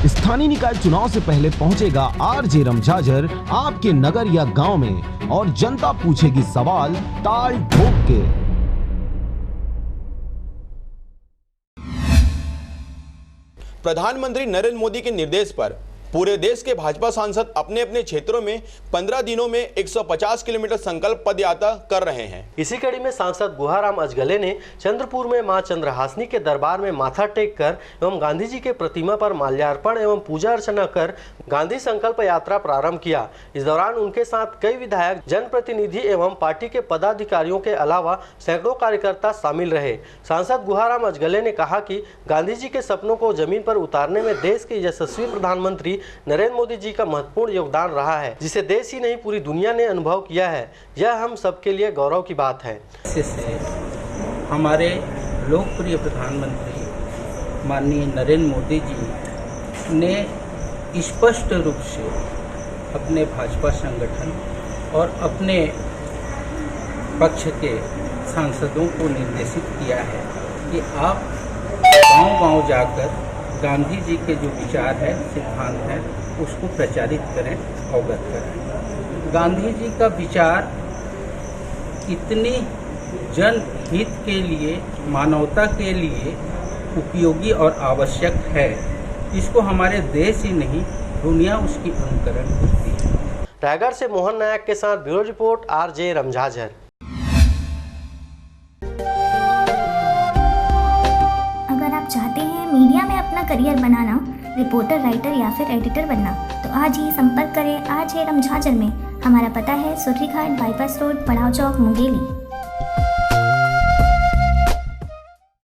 स्थानीय निकाय चुनाव से पहले पहुंचेगा आरजे रमझाझर आपके नगर या गांव में और जनता पूछेगी सवाल ताल ठोक के। प्रधानमंत्री नरेंद्र मोदी के निर्देश पर पूरे देश के भाजपा सांसद अपने अपने क्षेत्रों में 15 दिनों में 150 किलोमीटर संकल्प पद यात्रा कर रहे हैं। इसी कड़ी में सांसद गुहाराम अजगले ने चंद्रपुर में मां चंद्रहासिनी के दरबार में माथा टेक कर एवं गांधी जी के प्रतिमा पर माल्यार्पण एवं पूजा अर्चना कर गांधी संकल्प यात्रा प्रारंभ किया। इस दौरान उनके साथ कई विधायक, जनप्रतिनिधि एवं पार्टी के पदाधिकारियों के अलावा सैकड़ों कार्यकर्ता शामिल रहे। सांसद गुहाराम अजगले ने कहा कि गांधी जी के सपनों को जमीन पर उतारने में देश के यशस्वी प्रधानमंत्री नरेंद्र मोदी जी का महत्वपूर्ण योगदान रहा है, जिसे देश ही नहीं पूरी दुनिया ने अनुभव किया है। यह हम सबके लिए गौरव की बात है। हमारे लोकप्रिय प्रधानमंत्री माननीय नरेंद्र मोदी जी ने स्पष्ट रूप से अपने भाजपा संगठन और अपने पक्ष के सांसदों को निर्देशित किया है कि आप गांव-गांव जाकर गांधी जी के जो विचार है, सिद्धांत है, उसको प्रचारित करें, अवगत करें। गांधी जी का विचार इतनी जनहित के लिए, मानवता के लिए उपयोगी और आवश्यक है, इसको हमारे देश ही नहीं दुनिया उसकी अनुकरण करती है। रायगढ़ से मोहन नायक के साथ ब्यूरो रिपोर्ट आरजे रमझाझर। अगर आप चाहते हैं मीडिया में अपना करियर बनाना, रिपोर्टर, राइटर या फिर एडिटर बनना, तो आज ही संपर्क करें आरजे रमझाझर में। हमारा पता है सुर्रीघाट बाईपास रोड, पड़ाव चौक, मुंगेली।